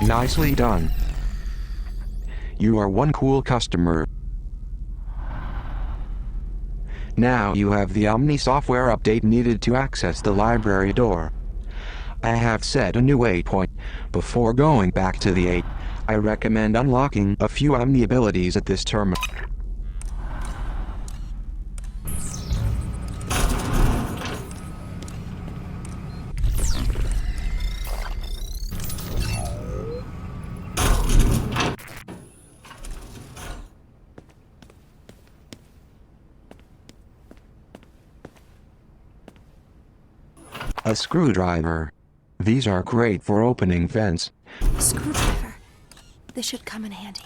Nicely done. You are one cool customer. Now you have the Omni software update needed to access the library door. I have set a new waypoint. Before going back to the 8, I recommend unlocking a few Omni abilities at this terminal. A screwdriver. These are great for opening vents. A screwdriver. This should come in handy.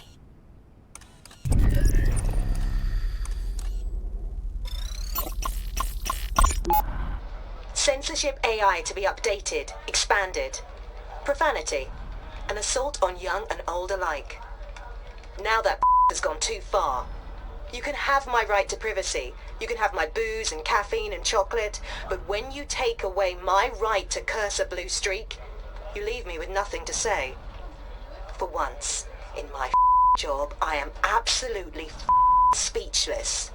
Censorship AI to be updated, expanded. Profanity. An assault on young and old alike. Now that has gone too far. You can have my right to privacy. You can have my booze and caffeine and chocolate. But when you take away my right to curse a blue streak, you leave me with nothing to say. For once, in my job, I am absolutely speechless.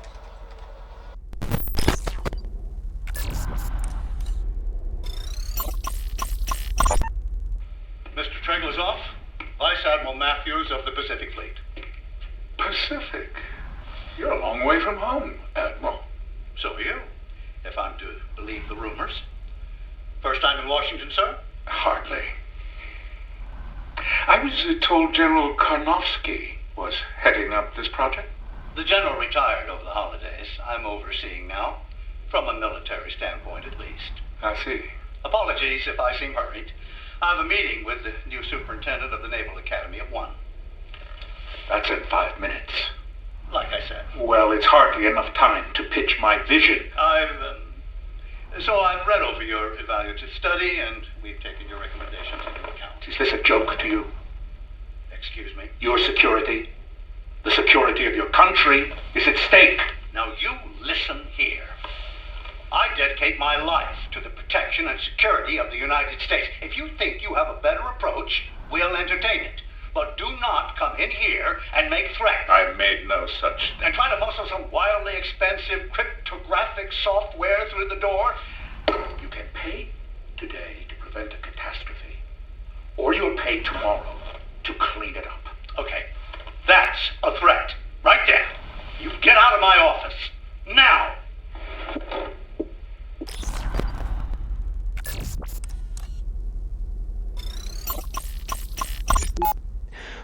Mr. Treglazoff, Vice Admiral Matthews of the Pacific Fleet. Pacific? You're a long way from home, Admiral. So are you, if I'm to believe the rumors. First time in Washington, sir? Hardly. I was told General Karnofsky was heading up this project. The general retired over the holidays. I'm overseeing now, from a military standpoint at least. I see. Apologies if I seem hurried. I have a meeting with the new superintendent of the Naval Academy at 1. That's in 5 minutes. Like I said. Well, it's hardly enough time to pitch my vision. So I've read over your evaluative study, and we've taken your recommendations into account. Is this a joke to you? Excuse me? Your security, the security of your country, is at stake. Now you listen here. I dedicate my life to the protection and security of the United States. If you think you have a better approach, we'll entertain it. But do not come in here and make threats. I made no such... And try to muscle some wildly expensive cryptographic software through the door. You can pay today to prevent a catastrophe. Or you'll pay tomorrow to clean it up. Okay, that's a threat. Right there. You get out of my office. Now!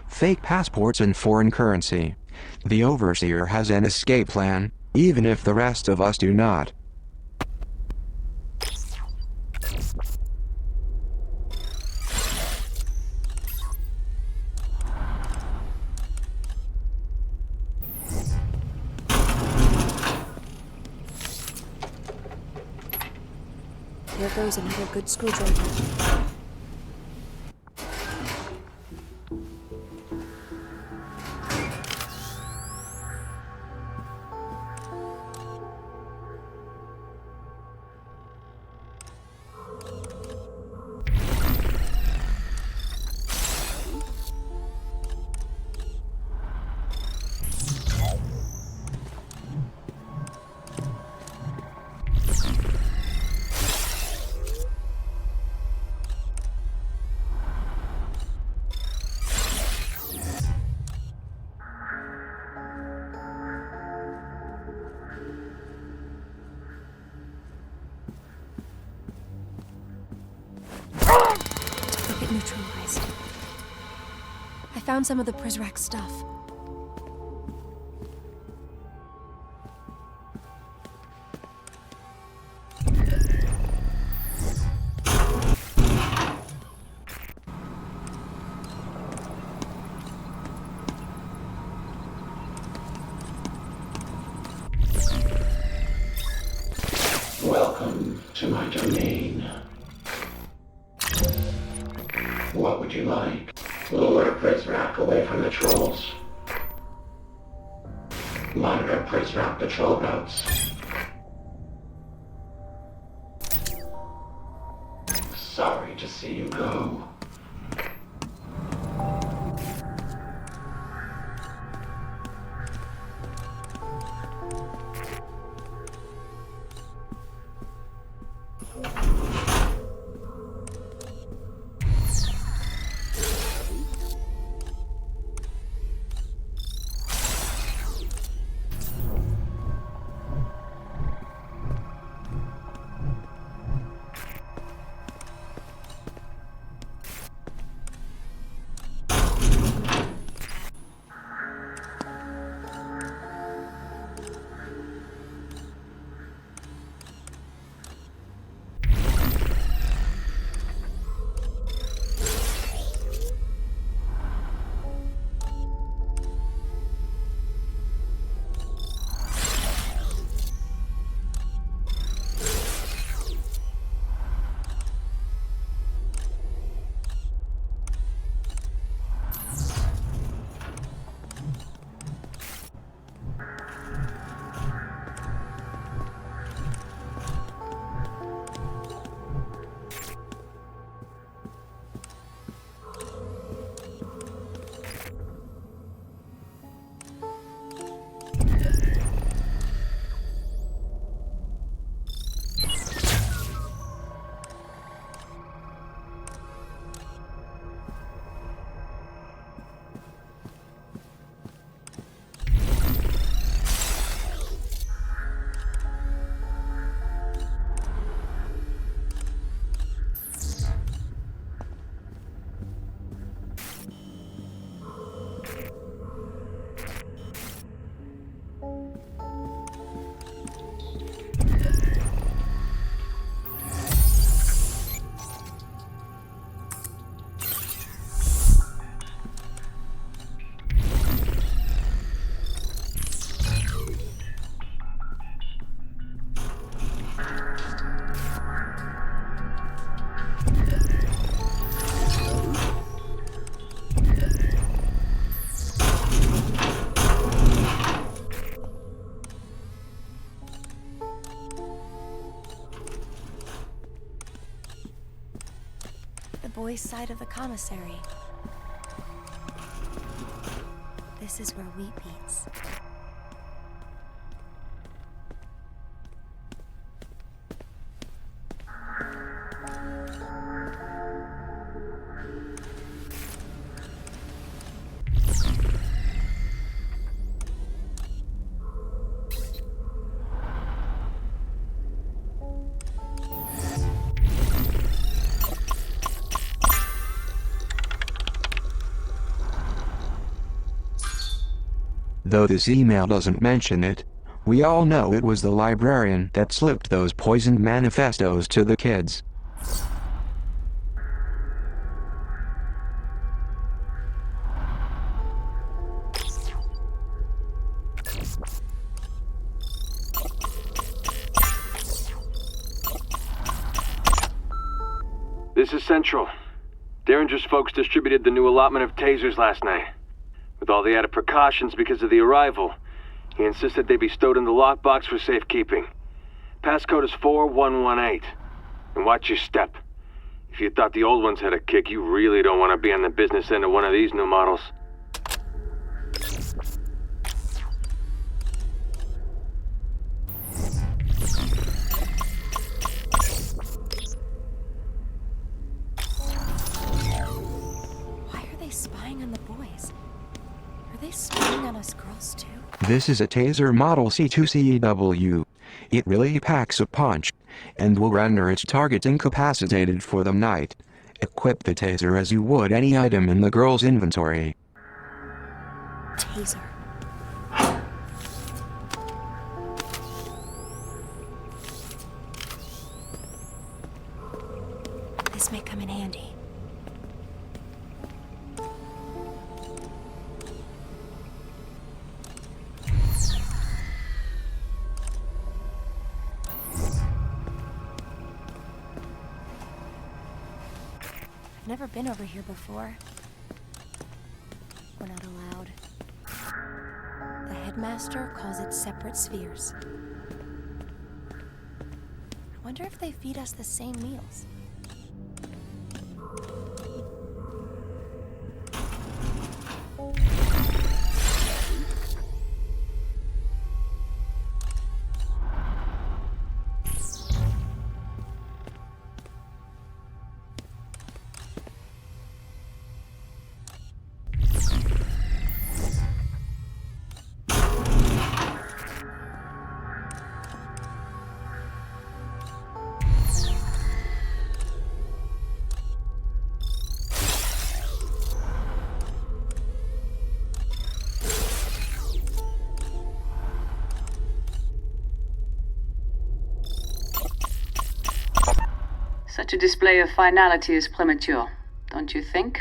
Fake passports and foreign currency. The Overseer has an escape plan, even if the rest of us do not. Here goes another good screwdriver. Target neutralized. I found some of the Prizrak stuff. Welcome to my domain. What would you like? Lure Prizrak away from the trolls. Monitor Prizrak patrol routes. Sorry to see you go. boys' side of the commissary. This is where wheat beats. Though this email doesn't mention it, we all know it was the librarian that slipped those poisoned manifestos to the kids. This is Central. Derringer's folks distributed the new allotment of tasers last night. With all the added precautions because of the arrival, he insisted they be stowed in the lockbox for safekeeping. Passcode is 4118. And watch your step. If you thought the old ones had a kick, you really don't want to be on the business end of one of these new models. Why are they spying on the boys? Are they spying on us girls too? This is a taser model C2CEW. It really packs a punch, and will render its target incapacitated for the night. Equip the taser as you would any item in the girl's inventory. Taser. This may come in handy. I've never been over here before. We're not allowed. The headmaster calls it separate spheres. I wonder if they feed us the same meals. Such a display of finality is premature, don't you think?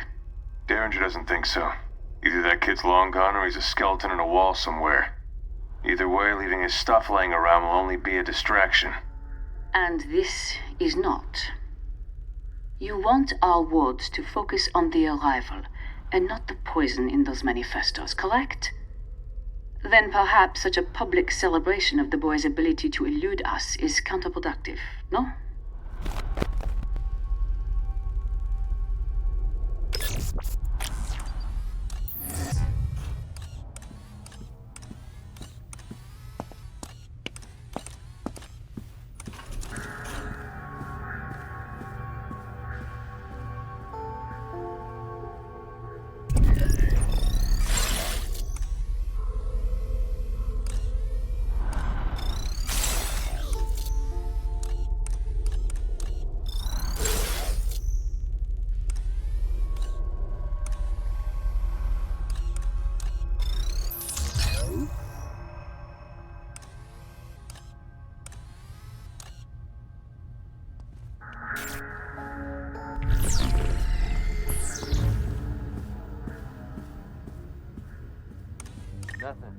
Derringer doesn't think so. Either that kid's long gone or he's a skeleton in a wall somewhere. Either way, leaving his stuff laying around will only be a distraction. And this is not. You want our wards to focus on the arrival, and not the poison in those manifestos, correct? Then perhaps such a public celebration of the boy's ability to elude us is counterproductive, no? Nothing.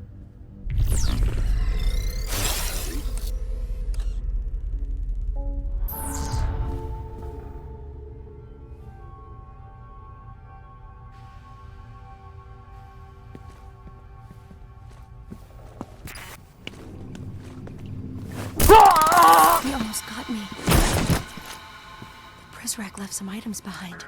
He almost got me. The Prizrak left some items behind.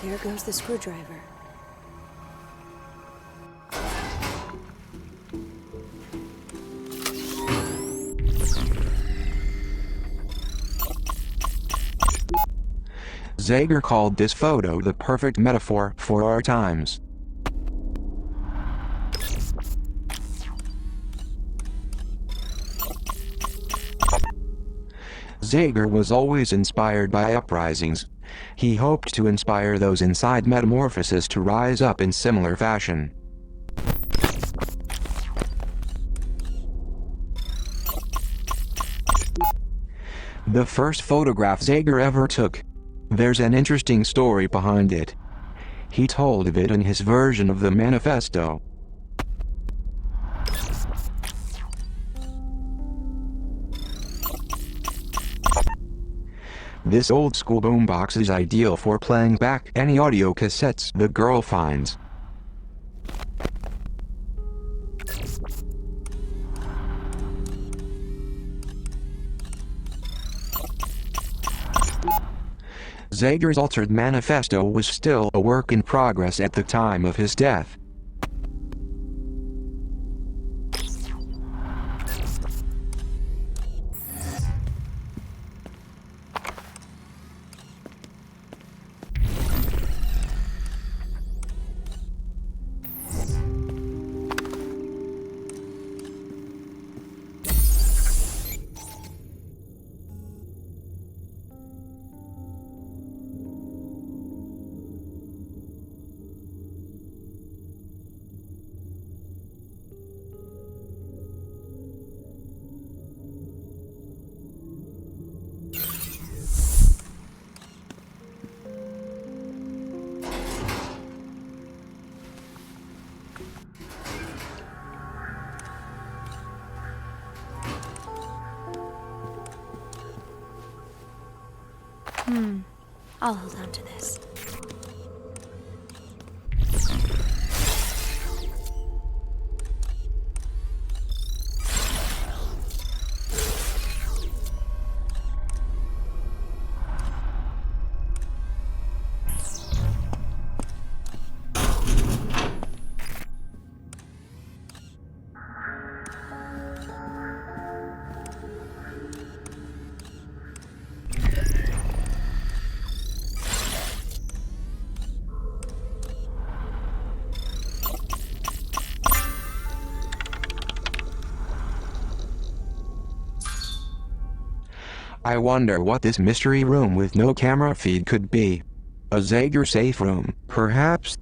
There goes the screwdriver. Zager called this photo the perfect metaphor for our times. Zager was always inspired by uprisings. He hoped to inspire those inside Metamorphosis to rise up in similar fashion. The first photograph Zager ever took. There's an interesting story behind it. He told of it in his version of the manifesto. This old-school boombox is ideal for playing back any audio cassettes the girl finds. Zager's altered manifesto was still a work in progress at the time of his death. I'll hold on to this. I wonder what this mystery room with no camera feed could be. A Zager safe room, perhaps?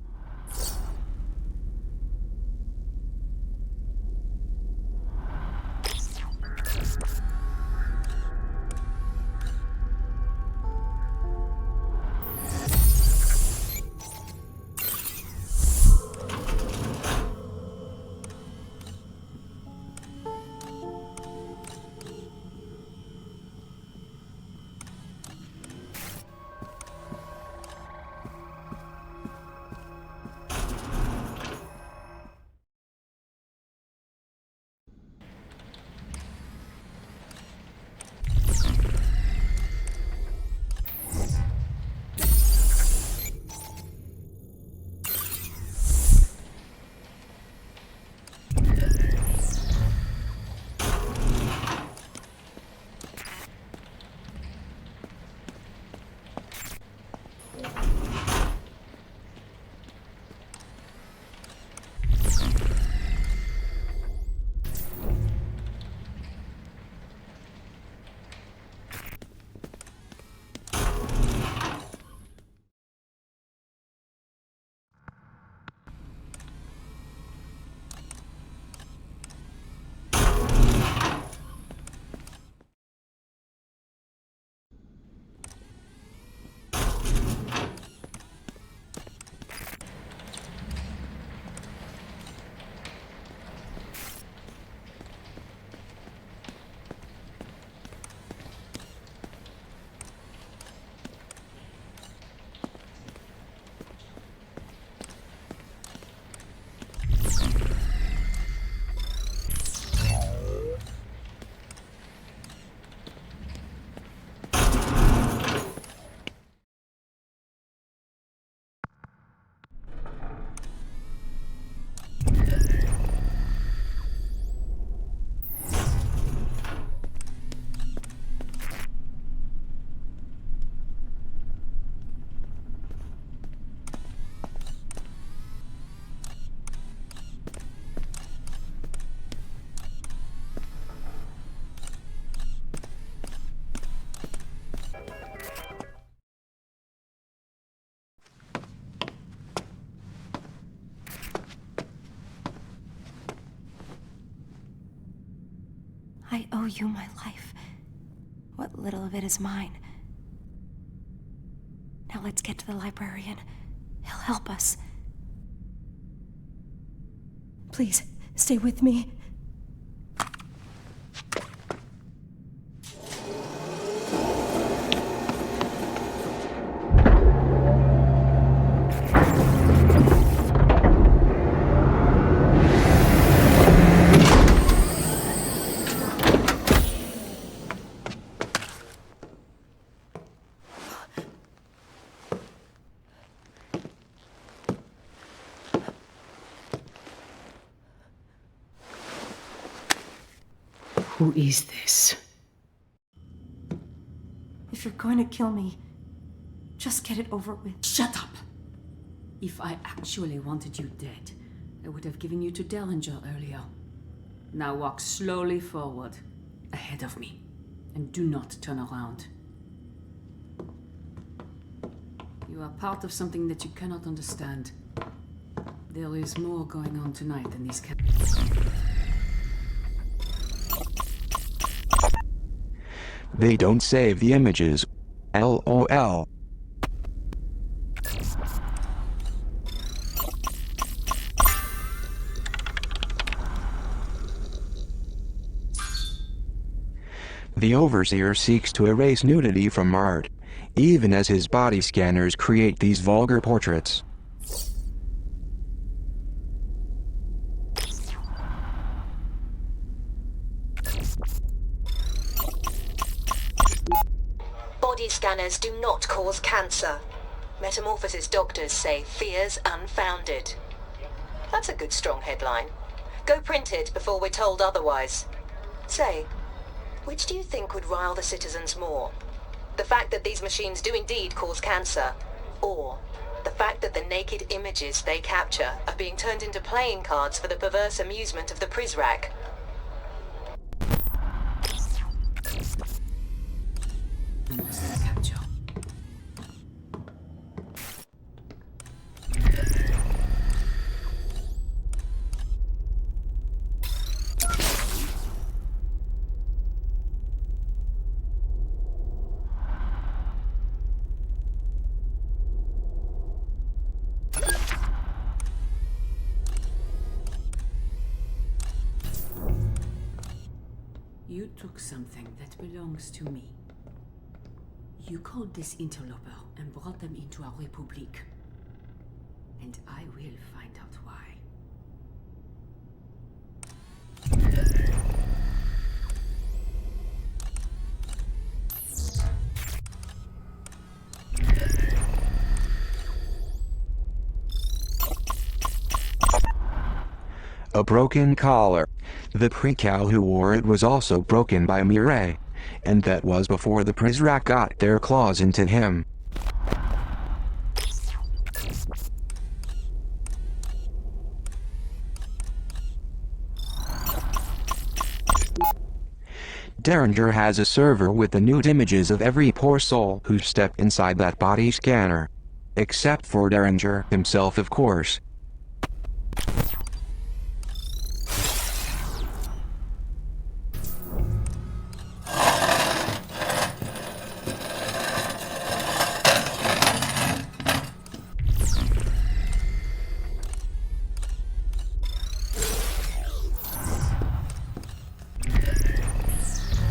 you my life. What little of it is mine. Now let's get to the librarian. He'll help us. Please, stay with me. Who is this? If you're going to kill me, just get it over with. Shut up! If I actually wanted you dead, I would have given you to Derringer earlier. Now walk slowly forward, ahead of me, and do not turn around. You are part of something that you cannot understand. There is more going on tonight than these They don't save the images. LOL. The Overseer seeks to erase nudity from art, even as his body scanners create these vulgar portraits. Body scanners do not cause cancer. Metamorphosis doctors say fears unfounded. That's a good strong headline. Go print it before we're told otherwise. Say, which do you think would rile the citizens more? The fact that these machines do indeed cause cancer, or the fact that the naked images they capture are being turned into playing cards for the perverse amusement of the Prizrak? capture. You took something that belongs to me. You called this interloper and brought them into our Republique. And I will find out why. A broken collar. The Precal who wore it was also broken by Mireille, and that was before the Prizrak got their claws into him. Derringer has a server with the nude images of every poor soul who stepped inside that body scanner. Except for Derringer himself, of course.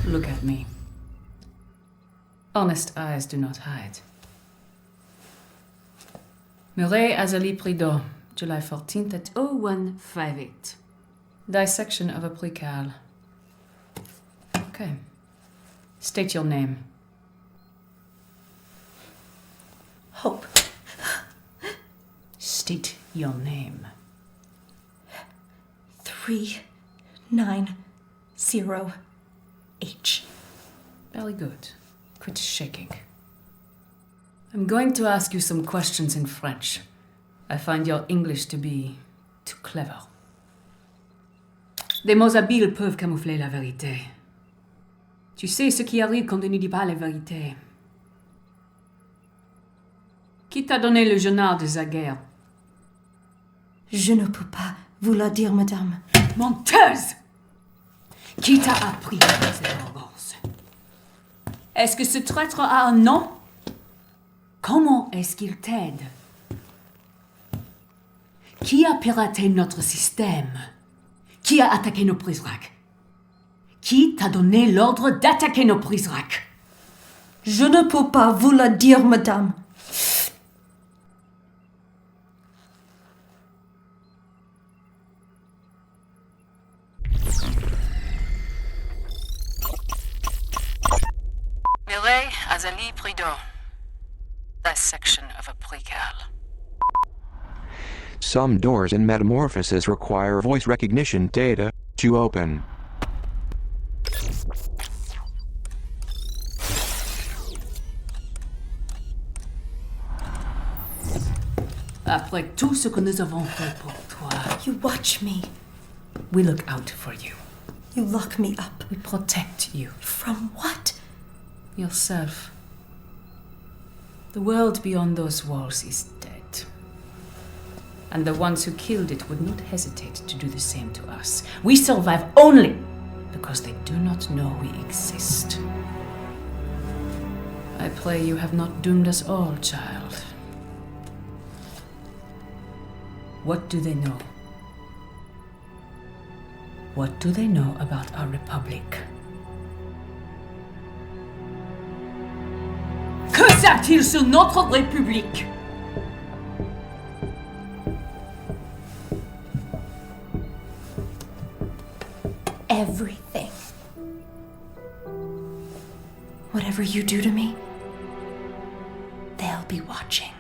Look at me. Honest eyes do not hide. Mireille Azali Prideaux, July 14th at 0158. Dissection of a Precal. Okay. State your name. Hope. State your name. 390H. Very good. Quit shaking. I'm going to ask you some questions in French. I find your English to be too clever. Des mots habiles peuvent camoufler la vérité. Tu sais ce qui arrive quand on ne dit pas la vérité. Qui t'a donné le journal de Zaguerre? Je ne peux pas vous la dire, madame. Menteuse! Qui t'a appris cette arrogance? Est-ce que ce traître a un nom? Comment est-ce qu'il t'aide? Qui a piraté notre système? Qui a attaqué nos prises-rack? Qui t'a donné l'ordre d'attaquer nos prises-rack? Je ne peux pas vous le dire, madame. Mireille Azali Prideau. Dissection of a precal. Some doors in Metamorphosis require voice recognition data to open. Après tout ce que nous avons fait pour toi, You watch me. we look out for you. You lock me up. We protect you. From what? Yourself. The world beyond those walls is dead. And the ones who killed it would not hesitate to do the same to us. We survive only because they do not know we exist. I pray you have not doomed us all, child. What do they know? What do they know about our republic? Que savent-ils sur notre république? Everything. Whatever you do to me, they'll be watching.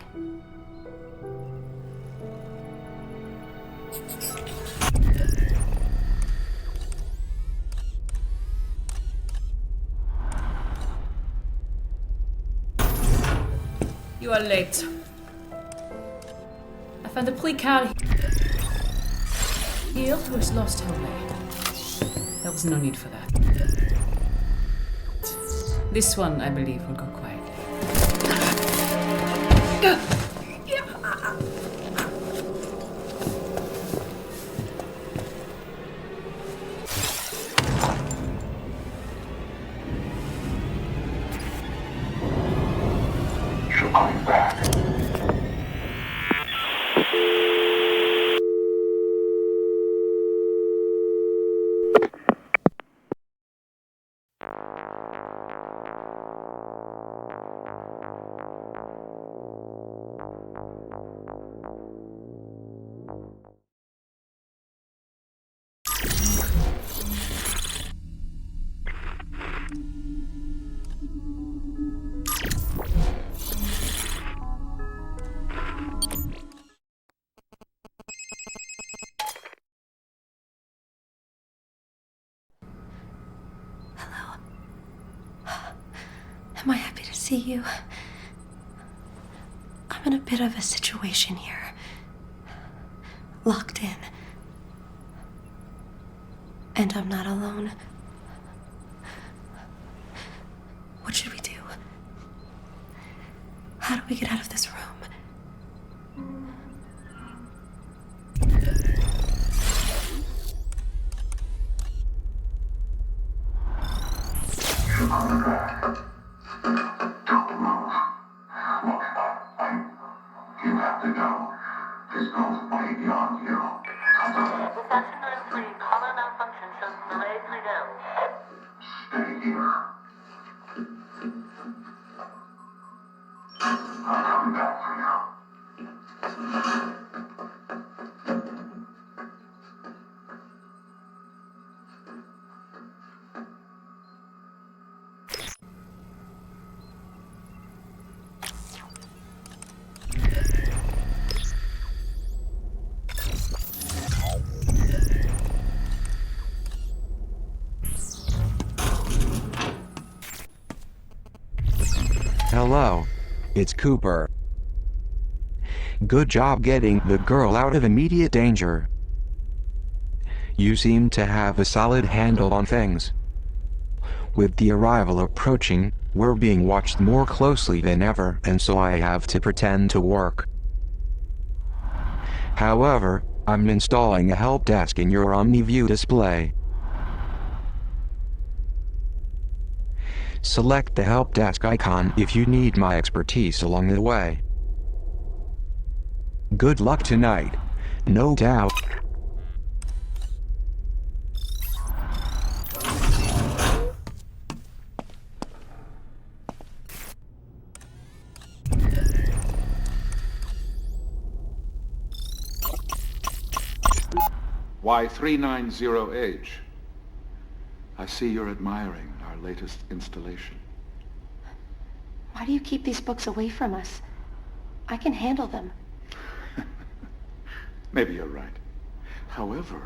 You are late. I found a precal here who has lost her way. There was no need for that. This one, I believe, will go quietly. She'll call you back. Am I happy to see you? I'm in a bit of a situation here. Locked in. And I'm not alone. What should we do? How do we get out of this room? She'll call you back. Don't move. Look, you have to go. This goes way beyond you. Stay here. I'm coming back for you. Hello. It's Cooper. Good job getting the girl out of immediate danger. You seem to have a solid handle on things. With the arrival approaching, we're being watched more closely than ever, and so I have to pretend to work. However, I'm installing a help desk in your OmniView display. Select the help desk icon if you need my expertise along the way. Good luck tonight. No doubt. Y390H. I see you're admiring our latest installation. Why do you keep these books away from us? I can handle them. Maybe you're right. However,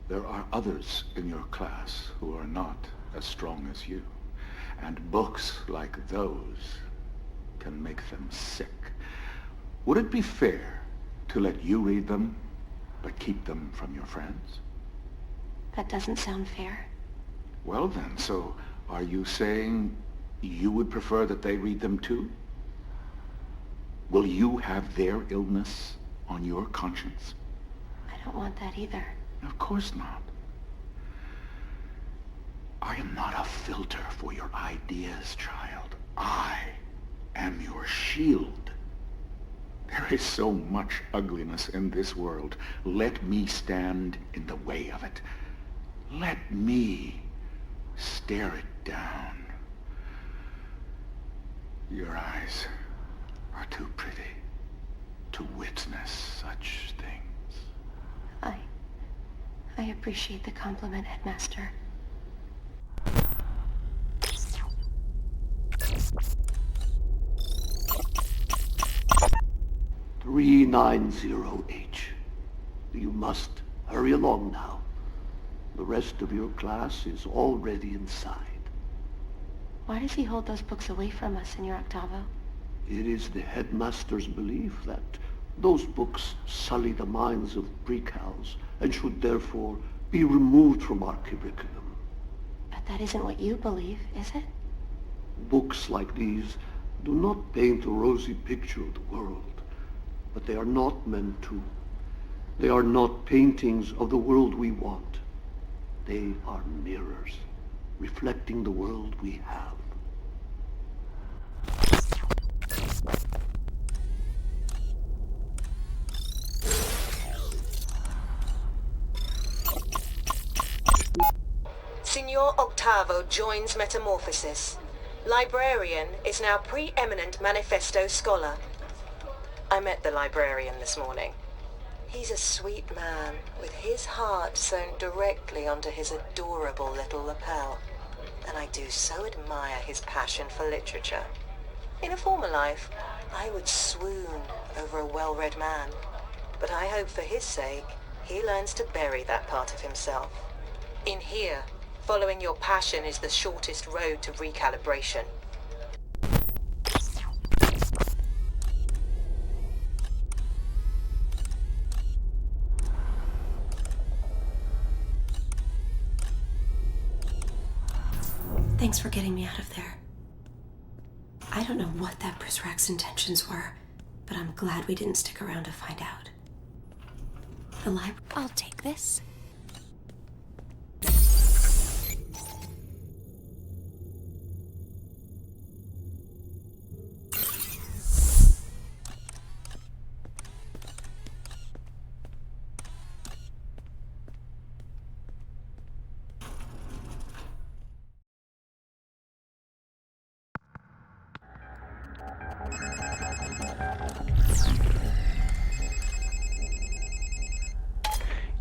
there are others in your class who are not as strong as you. And books like those can make them sick. Would it be fair to let you read them, but keep them from your friends? That doesn't sound fair. Well then, so are you saying you would prefer that they read them too? Will you have their illness on your conscience? I don't want that either. Of course not. I am not a filter for your ideas, child. I am your shield. There is so much ugliness in this world. Let me stand in the way of it. Let me stare it down. Your eyes are too pretty to witness such things. I appreciate the compliment, Headmaster. .390H. You must hurry along now. The rest of your class is already inside. Why does he hold those books away from us, Senor Octavo? It is the headmaster's belief that those books sully the minds of precals and should therefore be removed from our curriculum. But that isn't what you believe, is it? Books like these do not paint a rosy picture of the world, but they are not meant to. They are not paintings of the world we want. They are mirrors, reflecting the world we have. Signor Octavo joins Metamorphosis. Librarian is now preeminent manifesto scholar. I met the librarian this morning. He's a sweet man, with his heart sewn directly onto his adorable little lapel. And I do so admire his passion for literature. In a former life, I would swoon over a well-read man. But I hope for his sake, he learns to bury that part of himself. In here, following your passion is the shortest road to recalibration. Thanks for getting me out of there. I don't know what that Brisrack's intentions were, but I'm glad we didn't stick around to find out. The library. I'll take this.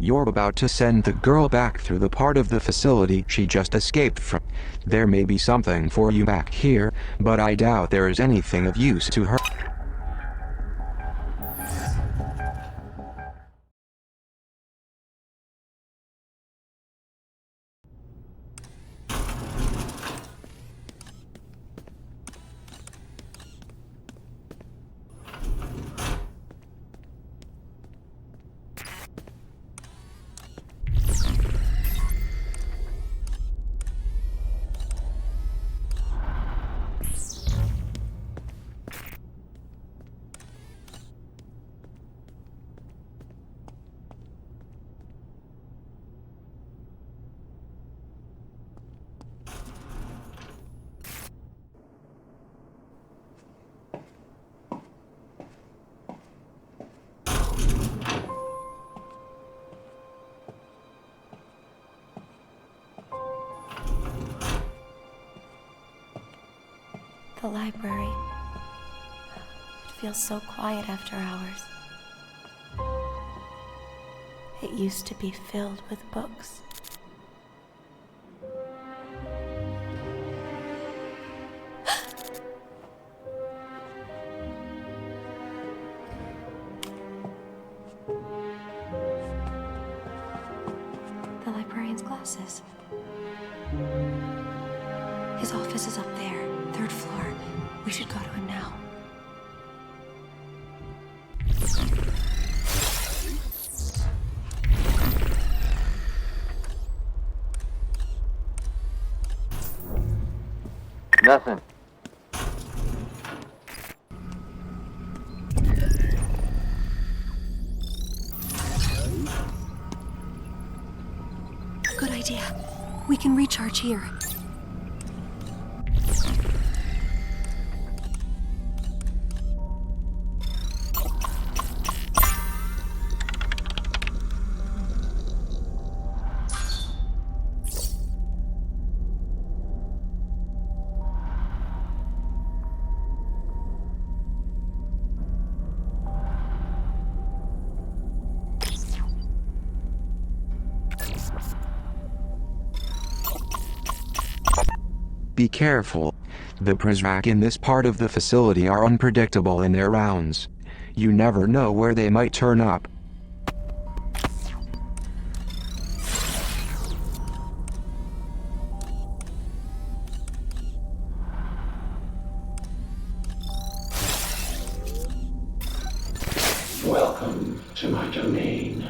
You're about to send the girl back through the part of the facility she just escaped from. There may be something for you back here, but I doubt there is anything of use to her. The library. It feels so quiet after hours. It used to be filled with books. The librarian's glasses. His office is up there, 3rd floor. We should go to him now. Nothing. Good idea. We can recharge here. Be careful. The Prizrak in this part of the facility are unpredictable in their rounds. You never know where they might turn up. Welcome to my domain.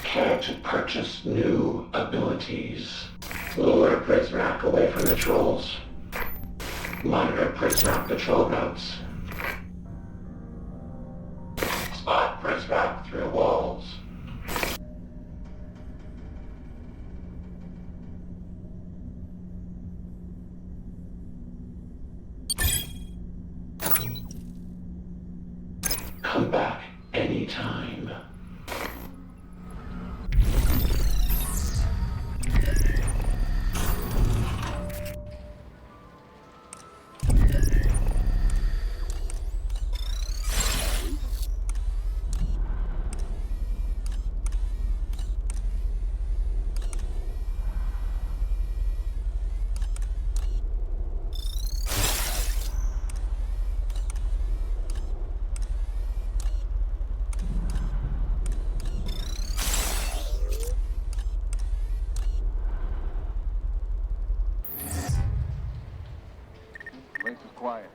Care to purchase new abilities? Lure Prizrak away from the trolls. Monitor Prizrak patrol routes. Spot Prizrak through walls. Come back anytime. Place is quiet.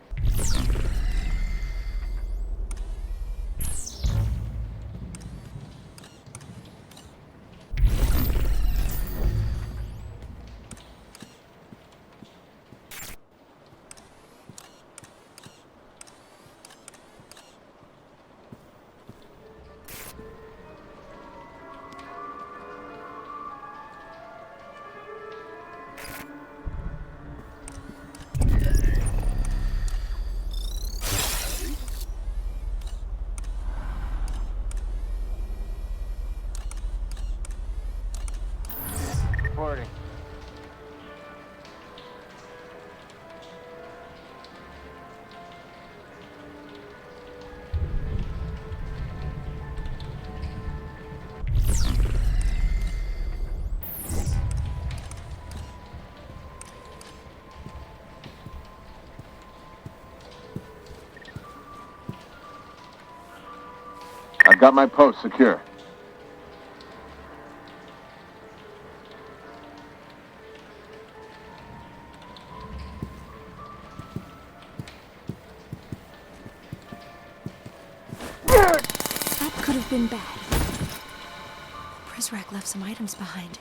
Reporting. I've got my post secure. That could have been bad. Prizrak left some items behind.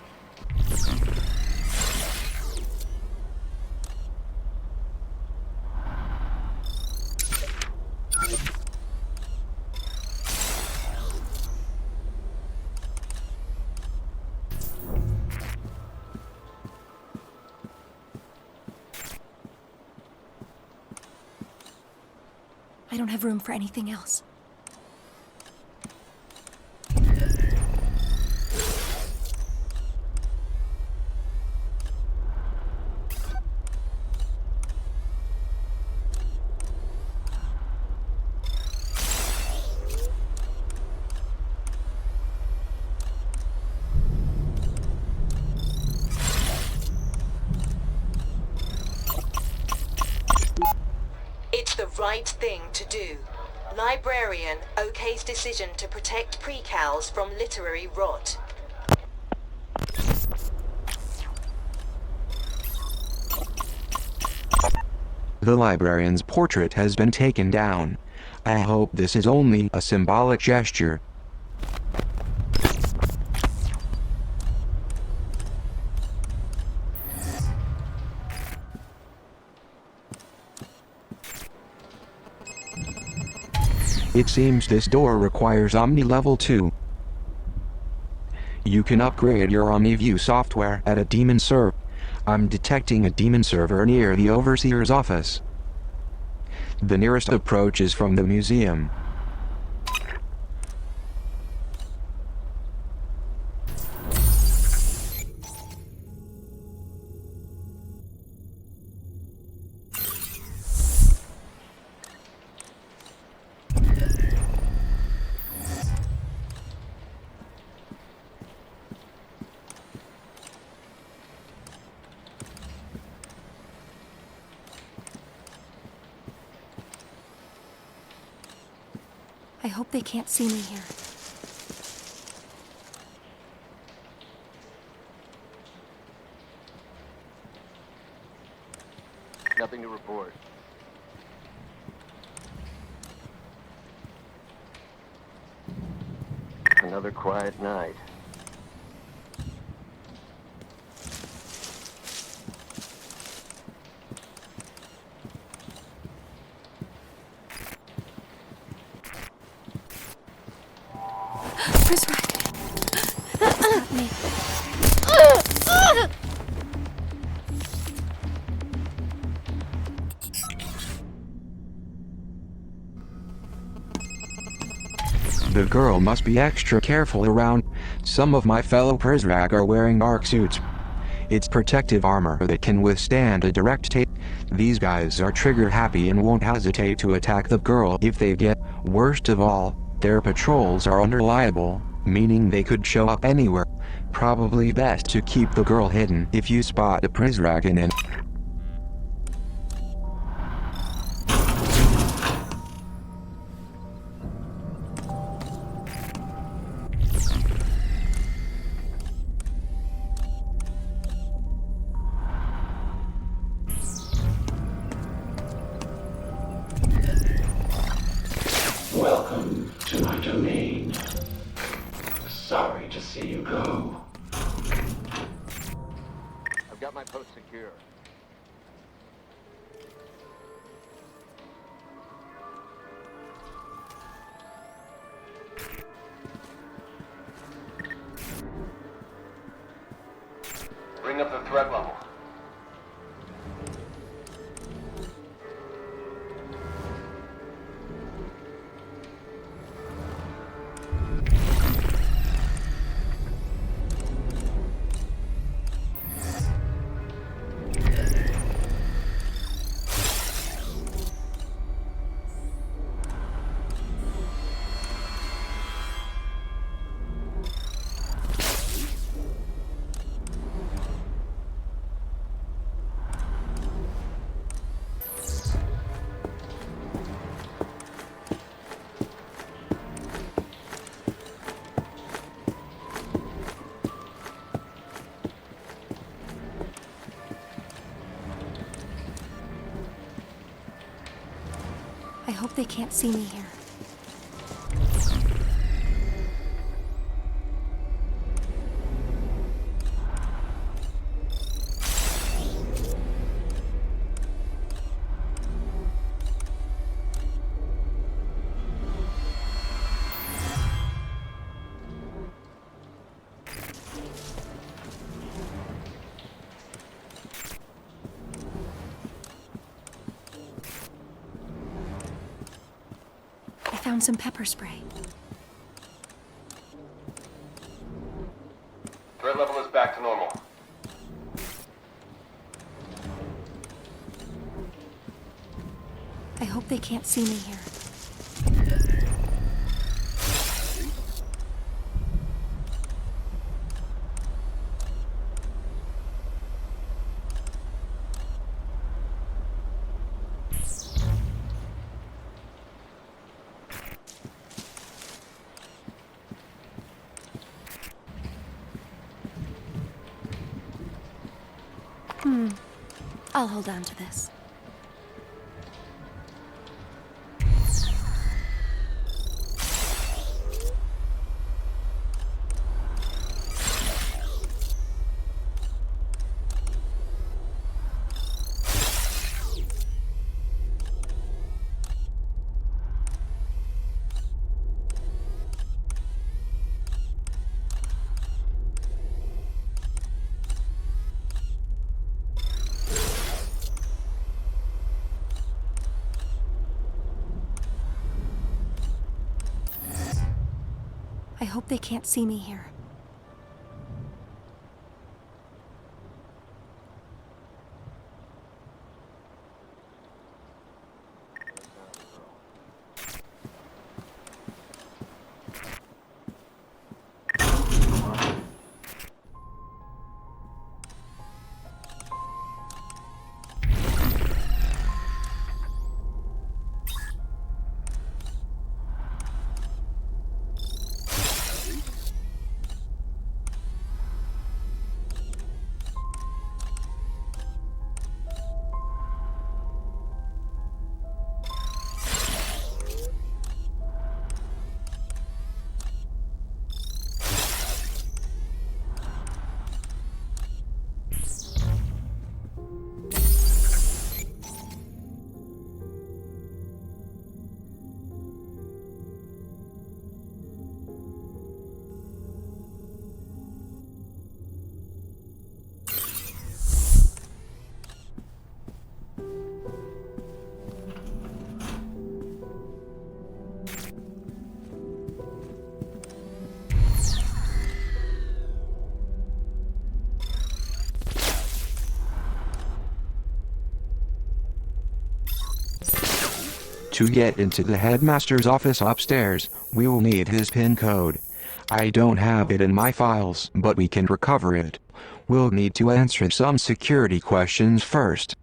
I don't have room for anything else. right thing to do. Librarian okays decision to protect precals from literary rot. The librarian's portrait has been taken down. I hope this is only a symbolic gesture. It seems this door requires Omni Level 2. You can upgrade your OmniView software at a demon server. I'm detecting a demon server near the Overseer's office. The nearest approach is from the museum. I hope they can't see me here. Nothing to report. Another quiet night. Got me. The girl must be extra careful around. Some of my fellow Prizrak are wearing arc suits. It's protective armor that can withstand a direct hit. These guys are trigger happy and won't hesitate to attack the girl if they get. Worst of all, their patrols are unreliable, meaning they could show up anywhere. Probably best to keep the girl hidden if you spot a Prizrak in it. Welcome to my domain. Sorry to see you go. I've got my post secure. Bring up the threat level. I hope they can't see me here. I found some pepper spray. Threat level is back to normal. I hope they can't see me here. I'll hold on to this. I hope they can't see me here. To get into the headmaster's office upstairs, we will need his PIN code. I don't have it in my files, but we can recover it. We'll need to answer some security questions first.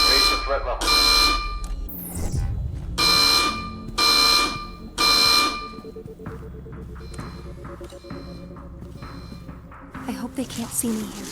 Raise the threat level. I hope they can't see me here.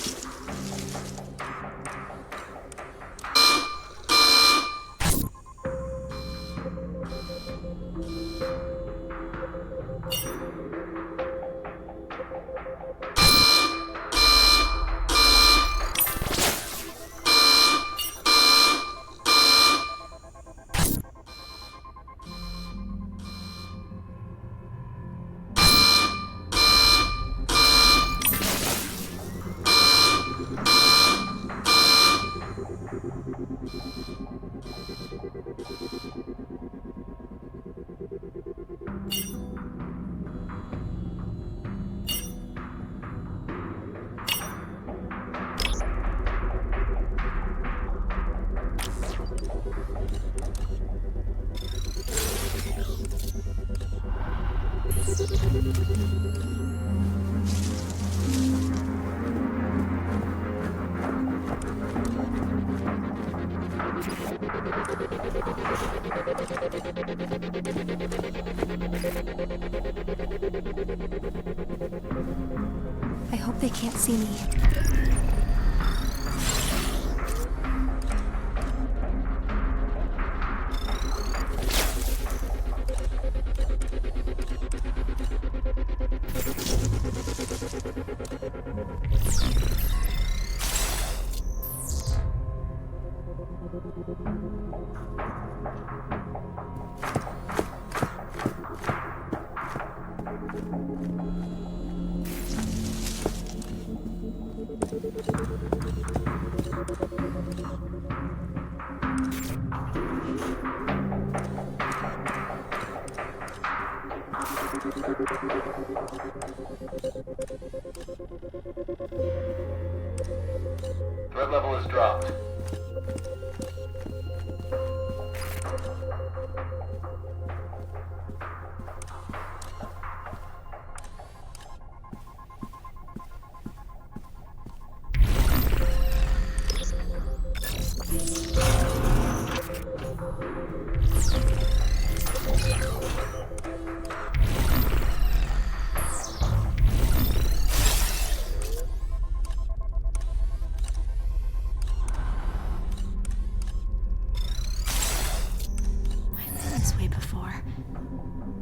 I hope they can't see me. Threat Threat level is dropped.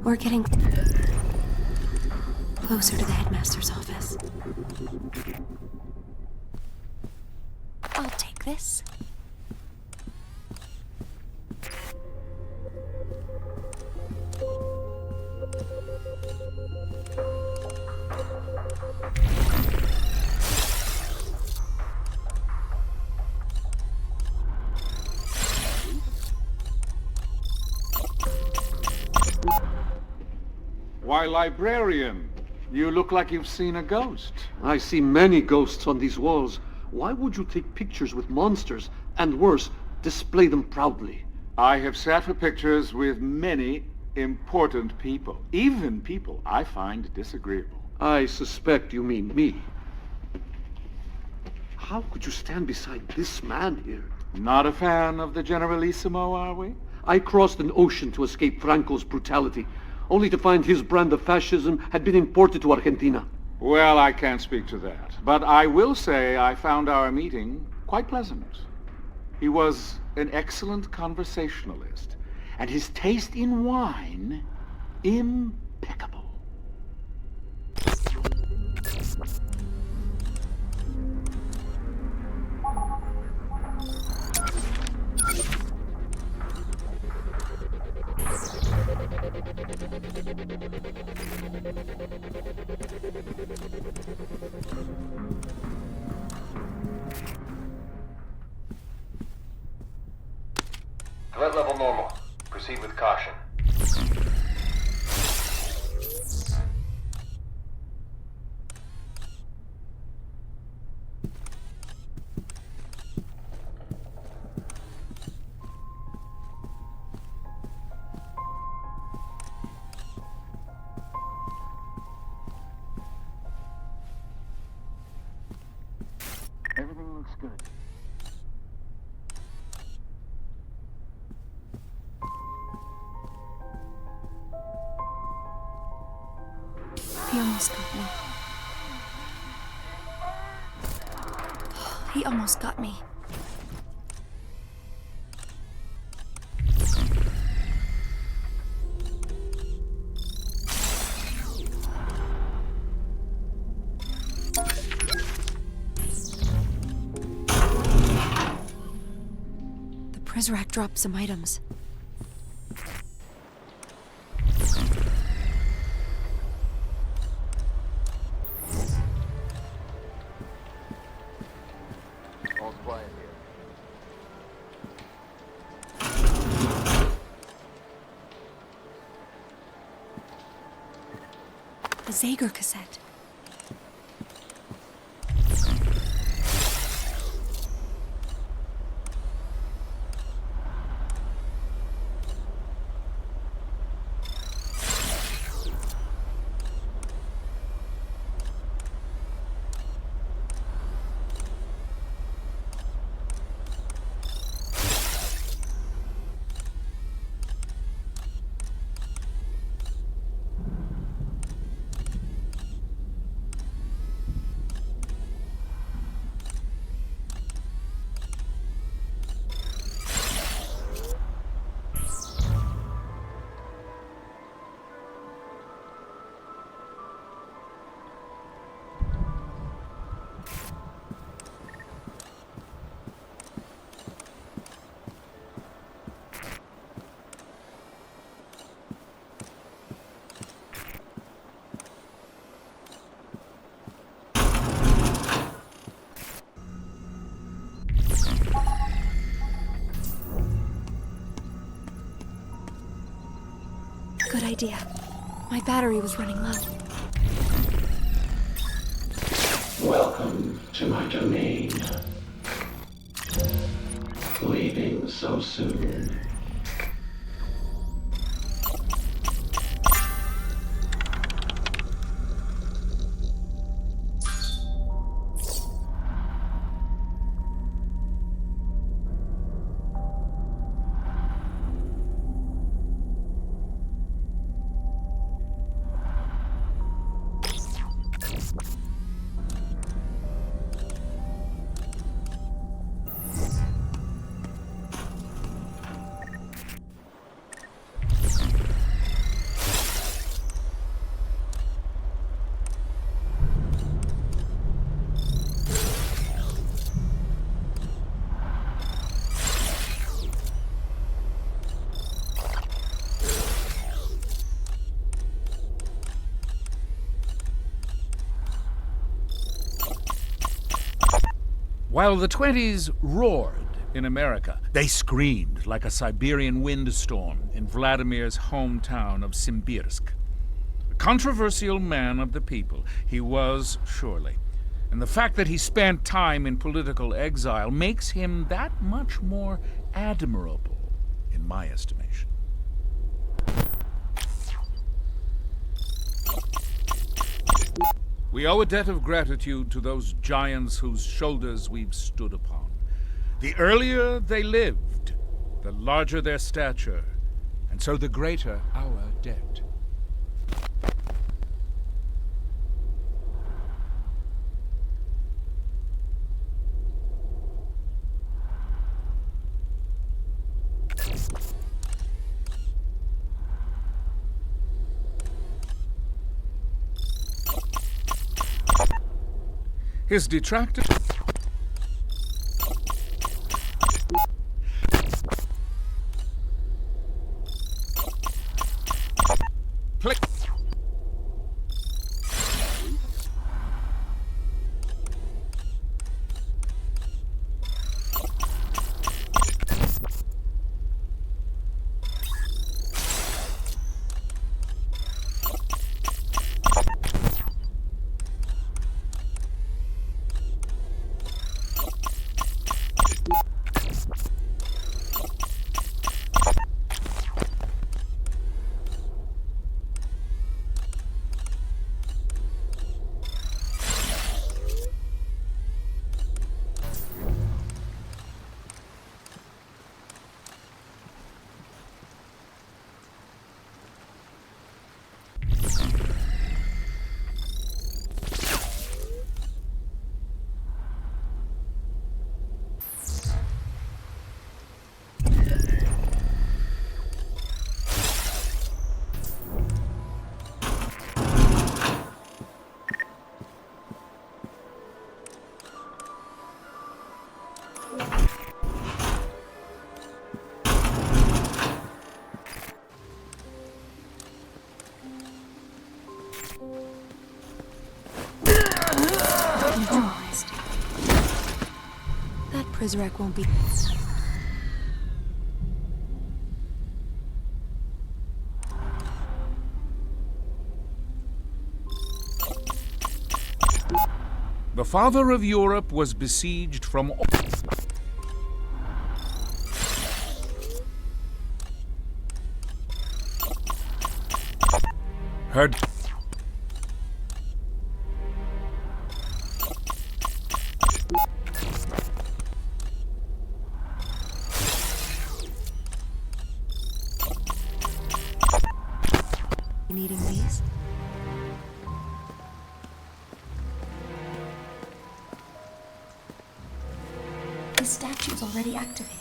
We're getting closer to the headmaster's office. I'll take this. Why, librarian, you look like you've seen a ghost. I see many ghosts on these walls. Why would you take pictures with monsters, and worse, display them proudly? I have sat for pictures with many important people, even people I find disagreeable. I suspect you mean me. How could you stand beside this man here? Not a fan of the Generalissimo, are we? I crossed an ocean to escape Franco's brutality, only to find his brand of fascism had been imported to Argentina. Well, I can't speak to that. But I will say I found our meeting quite pleasant. He was an excellent conversationalist, and his taste in wine, impeccable. Threat level normal. Proceed with caution. Everything looks good. He almost got me. He almost got me. The Prizrak dropped some items. All's quiet here. The Zager cassette. Good idea. My battery was running low. Welcome to my domain. so soon. While the 20s roared in America, they screamed like a Siberian windstorm in Vladimir's hometown of Simbirsk. A controversial man of the people, he was surely. And the fact that he spent time in political exile makes him that much more admirable, in my estimation. We owe a debt of gratitude to those giants whose shoulders we've stood upon. The earlier they lived, the larger their stature, and so the greater our debt. His detractors... That Prizrek won't be... The father of Europe was besieged from all... Heard... Needing these? The statue's already activated.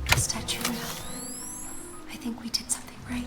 The statue lit up. I think we did something right.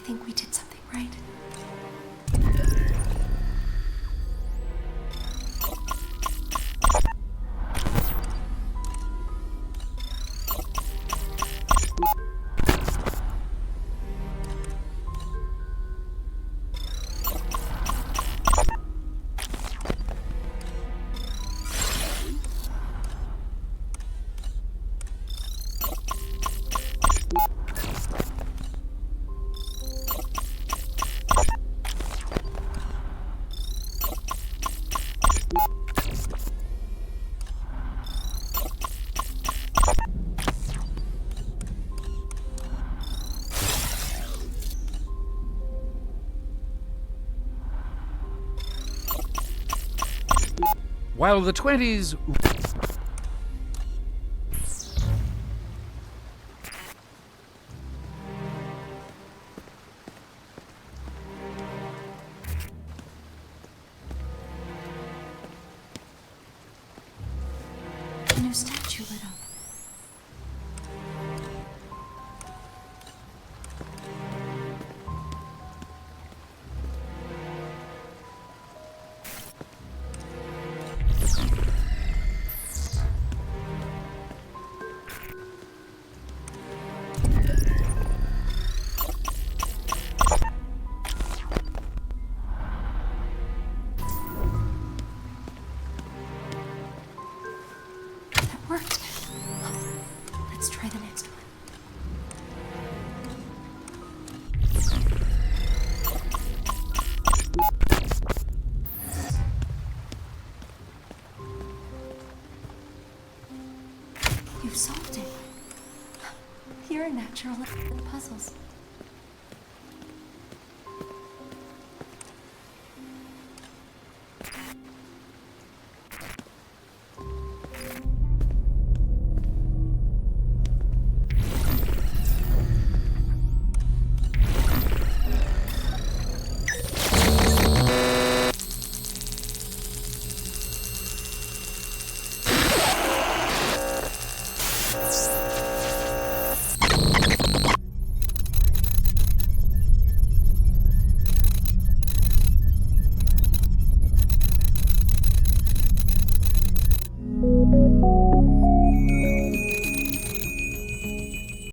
think we did something right. While the 20s... A new statue lit up. Worked. Let's try the next one. You've solved it. You're a natural at puzzles.